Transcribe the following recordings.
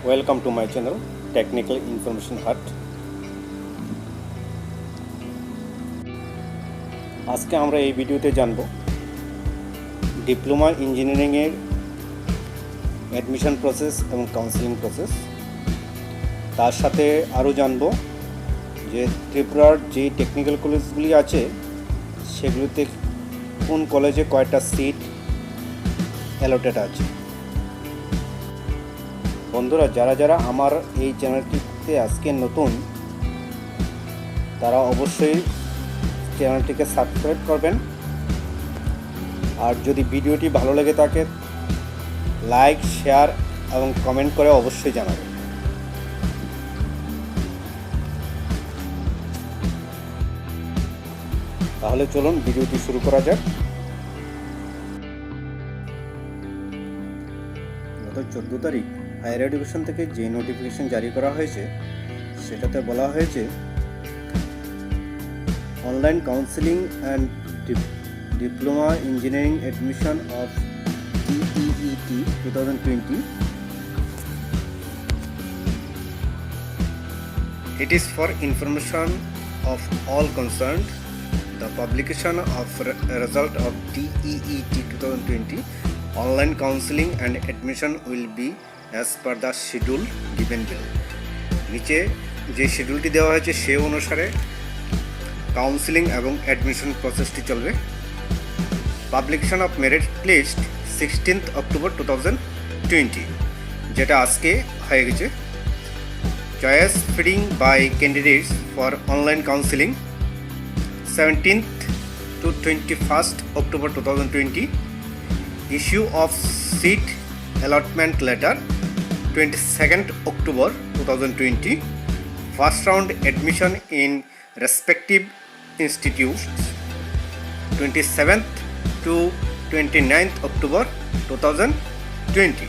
Welcome to my channel Technical Information Hut. আজকে আমরা এই ভিডিওতে জানব ডিপ্লোমা ইঞ্জিনিয়ারিং এর অ্যাডমিশন প্রসেস এবং কাউন্সেলিং প্রসেস। তার সাথে আরও জানব যে ত্রিপুরার যে টেকনিক্যাল কলেজগুলি আছে সেগুলোতে কোন কলেজে কয়টা সিট অ্যালটেড আছে। বন্ধুরা, যারা যারা আমার এই চ্যানেলটিতে আজকে নতুন তারা অবশ্যই চ্যানেলটিকে সাবস্ক্রাইব করবেন, আর যদি ভিডিওটি ভালো লেগে থাকে লাইক, শেয়ার এবং কমেন্ট করে অবশ্যই জানাবেন। তাহলে চলুন ভিডিওটি শুরু করা যাক। গত 14 তারিখ হায়ার এডুকেশন থেকে যে নোটিফিকেশন জারি করা হয়েছে সেটাতে বলা হয়েছে online counselling and diploma engineering admission of DEET 2020. It is for information of all concerned. The publication of result of DEET 2020 online counseling and admission will be as per the schedule given below. নিচে যে শিডিউলটি দেওয়া হয়েছে সে অনুসারে counselling এবং admission প্রসেসটি চলবে। Publication of merit list 16th October 2020, যেটা আজকে হয়ে গেছে। Choice feeding by candidates for online counselling 17th to 21st October 2020. Issue of seat allotment letter 22nd October 2020. First round admission in respective institutes 27th to 29th October 2020.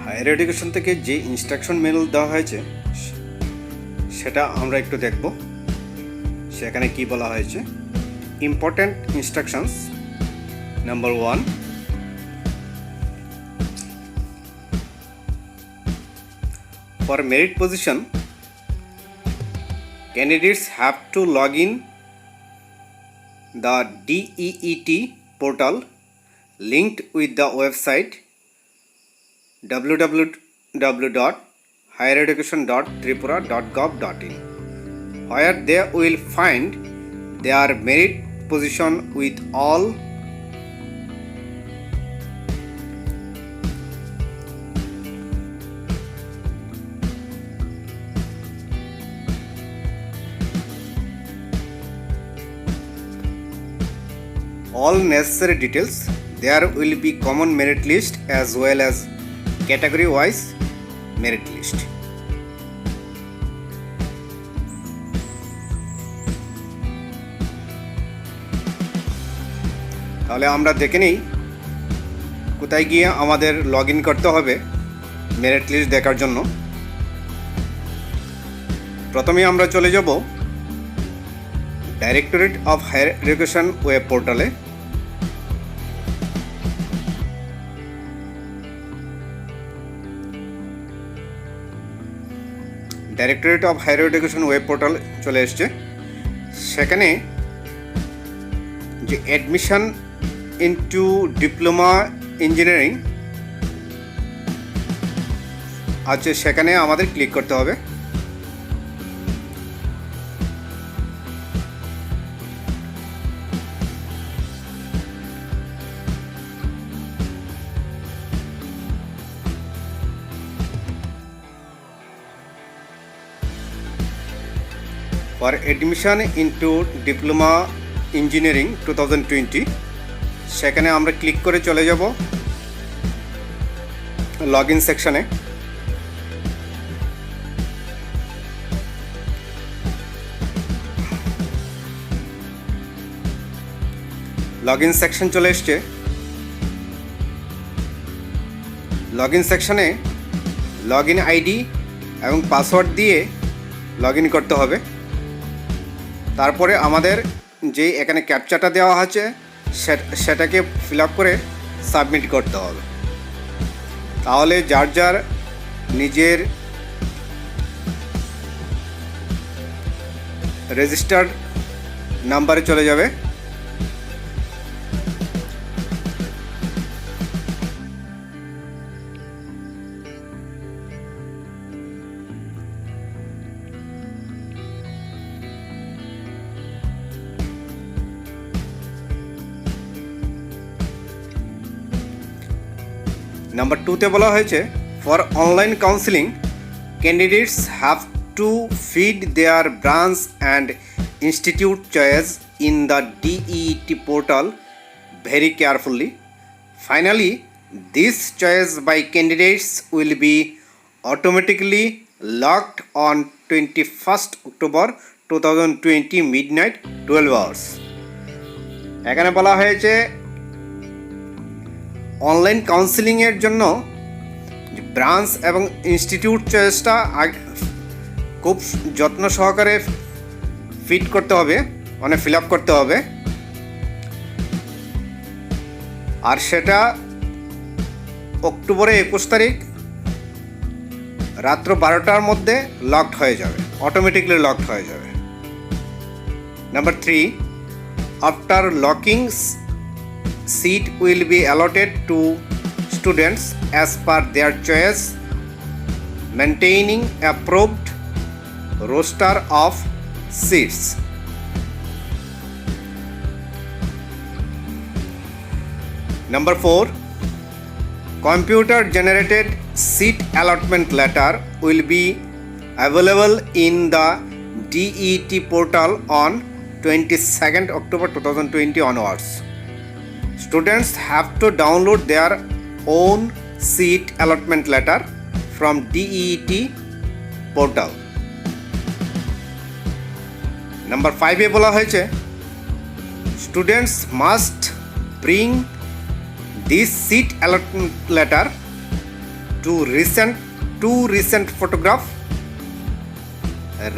Higher education থেকে যে instruction manual দেওয়া হয়েছে সেটা আমরা একটু দেখব। সেখানে কি বলা হয়েছে? Important instructions number 1, for merit position candidates have to log in the DEET portal linked with the website www.highereducation.tripura.gov.in, where they will find their merit position with all necessary details. There will be common merit list as well as category wise merit list. তাহলে আমরা দেখে নিই কোথায় গিয়ে আমাদের log in করতে হবে merit list দেখার জন্য। প্রথমে আমরা চলে যাব directorate of higher education web পোর্টালে। Directorate of higher education web portal চলে এসছে। সেখানে যে অ্যাডমিশন ইনটু ডিপ্লোমা ইঞ্জিনিয়ারিং আছে সেখানে আমাদের ক্লিক করতে হবে। For admission into Diploma Engineering 2020 সেখানে আমরা ক্লিক করে চলে যাব লগ ইন সেকশনে। লগইন সেকশন চলে এসছে। লগইন সেকশনে লগইন আইডি এবং পাসওয়ার্ড দিয়ে লগইন করতে হবে। তারপরে আমাদের যে এখানে ক্যাপচাটা দেওয়া আছে সেটাকে ফিল আপ করে সাবমিট করতে হবে। তাহলে যার যার নিজের রেজিস্টার্ড নাম্বারে চলে যাবে। নাম্বার 2তে বলা হয়েছে for online counselling candidates have to feed their branch and institute choice in the DEET portal very carefully. Finally, this choice by candidates will be automatically logged on 21st October 2020 midnight 12 hours. এখানে বলা হয়েছে online কাউন্সিলিংয়ের জন্য branch এবং institute চয়েসটা খুব যত্ন সহকারে fit করতে হবে, মানে ফিল আপ করতে হবে। আর সেটা অক্টোবরে 21 তারিখ রাত্র 12টার মধ্যে লকড হয়ে যাবে, অটোমেটিকলি লকড হয়ে যাবে। Number 3, after locking seat will be allotted to students as per their choice, maintaining approved roster of seats. Number 4, computer generated seat allotment letter will be available in the DEET portal on 22nd October 2020 onwards. Students have to download their own seat allotment letter from DEET portal. Number 5 এ বলা হয়েছে students must bring this seat allotment letter to recent photograph,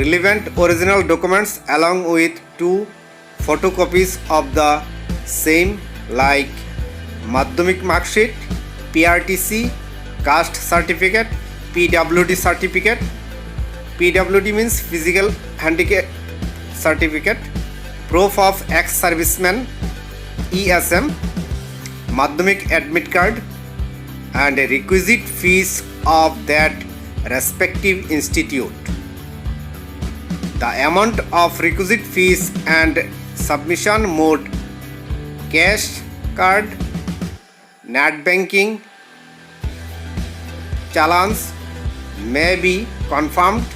relevant original documents along with 2 photocopies of the same like Madhyamik mark sheet, PRTC, caste certificate, PWD certificate. PWD means physical handicap certificate, proof of ex-serviceman, ESM, Madhyamik admit card, and a requisite fees of that respective institute. The amount of requisite fees and submission mode cash, card, net banking, challans may be confirmed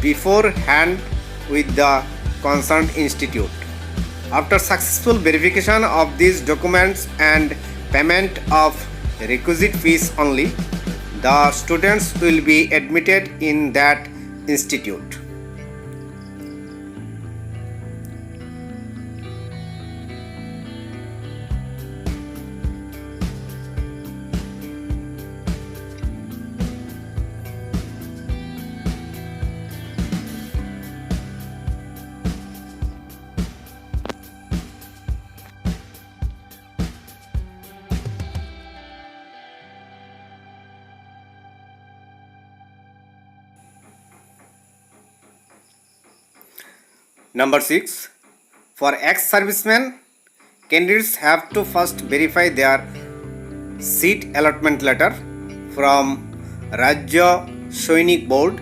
beforehand with the concerned institute. After successful verification of these documents and payment of requisite fees only, the students will be admitted in that institute. Number 6, for ex-servicemen, candidates have to first verify their seat allotment letter from Rajya Shoinik Board,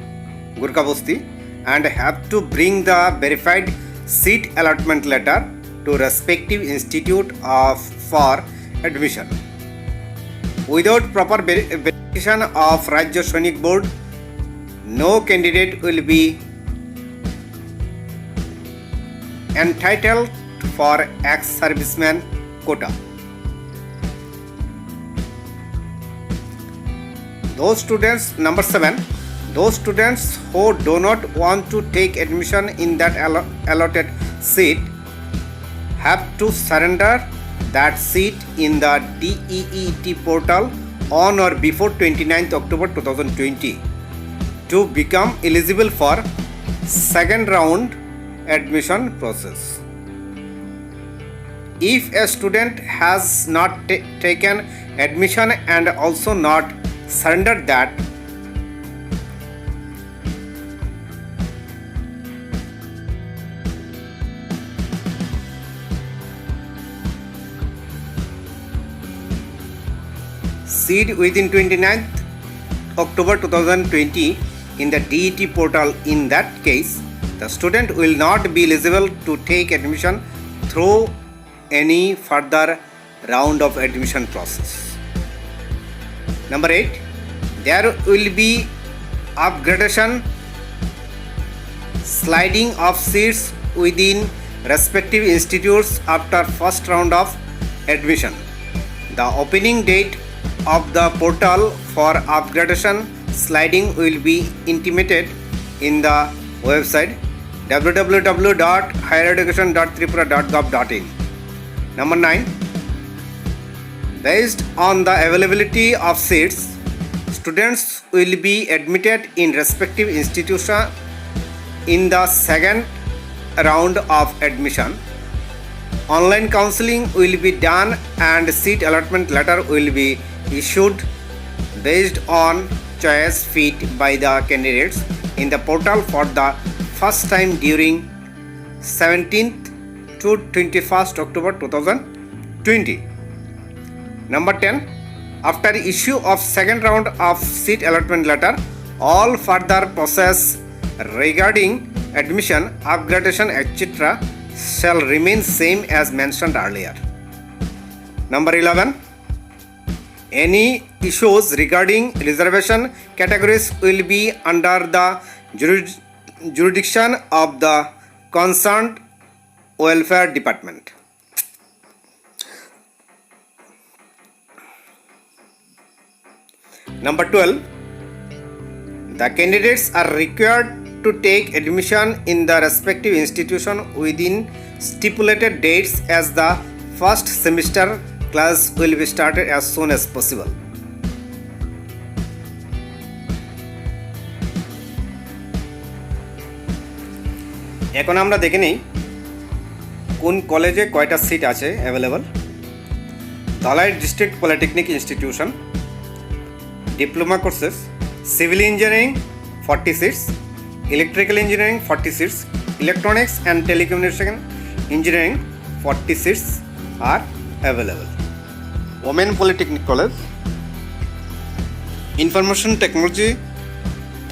Gurkhabasti, and have to bring the verified seat allotment letter to respective institute for admission. Without proper verification of Rajya Shoinik Board, no candidate will be entitled for ex-serviceman quota. Those students, number 7, those students who do not want to take admission in that allotted seat have to surrender that seat in the DEET portal on or before 29th October 2020 to become eligible for second round admission process. If a student has not taken admission and also not surrendered that seat within 29th October 2020 in the DET portal, in that case, the student will not be eligible to take admission through any further round of admission process. Number 8. There will be upgradation sliding of seats within respective institutes after first round of admission. The opening date of the portal for upgradation sliding will be intimated in the website www.highereducation.tripura.gov.in. Number 9. Based on the availability of seats, students will be admitted in respective institution in the second round of admission. Online counseling will be done and seat allotment letter will be issued based on choice fit by the candidates in the portal for the first time during 17th to 21st October 2020. Number 10. After issue of second round of seat allotment letter, all further process regarding admission, upgradation, etc. shall remain same as mentioned earlier. Number 11. Any issues regarding reservation categories will be under the jurisdiction of the concerned welfare department. Number 12. The candidates are required to take admission in the respective institution within stipulated dates, as the first semester class will be started as soon as possible. এখন আমরা দেখে নিই কোন কলেজে কয়টা seat আছে available. Dhalai district polytechnic institution, diploma courses, civil engineering 40 seats, electrical engineering 40 seats, electronics and telecommunication engineering 40 seats are available. Women Polytechnic College, Information Technology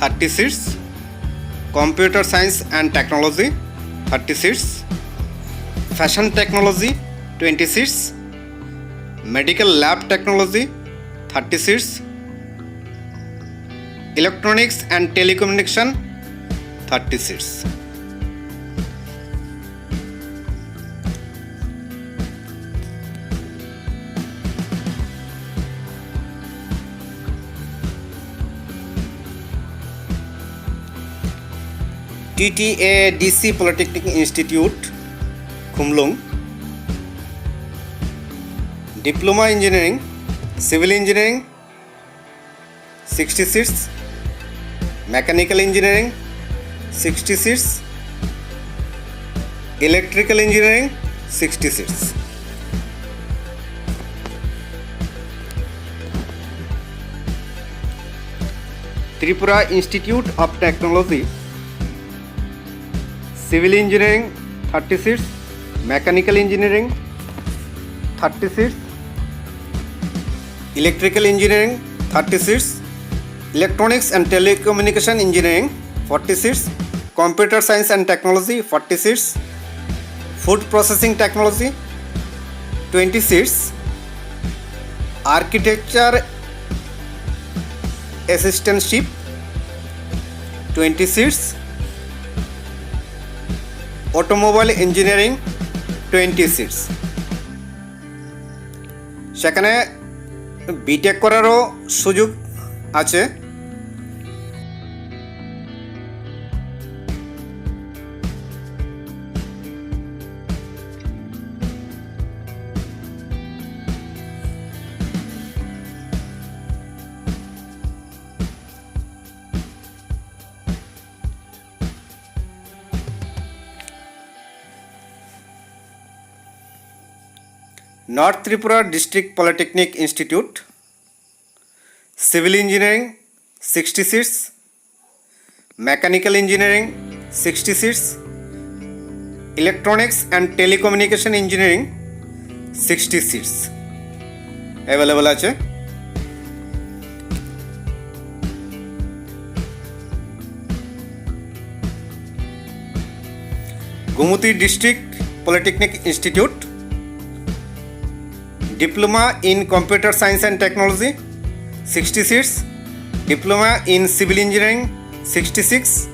30 seats, Computer Science and Technology 30 seats, Fashion Technology 20 seats, Medical Lab Technology 30 seats, Electronics and Telecommunication 30 seats. TTADC Polytechnic Institute, Khumlung, Diploma Engineering, Civil Engineering 60 seats, Mechanical Engineering 60 seats, Electrical Engineering 60 seats. Tripura Institute of Technology, Civil Engineering 30 seats, Mechanical Engineering 30 seats, Electrical Engineering 30 seats, Electronics and Telecommunication Engineering 40 seats, Computer Science and Technology 40 seats, Food Processing Technology 20 seats, Architecture Assistantship 20 seats, Automobile Engineering 20 seats. সেখানে B Tech করারও সুযোগ আছে। North Tripura District Polytechnic Institute, Civil Engineering 60 seats, Mechanical Engineering 60 seats, Electronics and Telecommunication Engineering 60 seats available আছে। Gumuti District Polytechnic Institute, Diploma in Computer Science and Technology 60 seats, Diploma in Civil Engineering 66,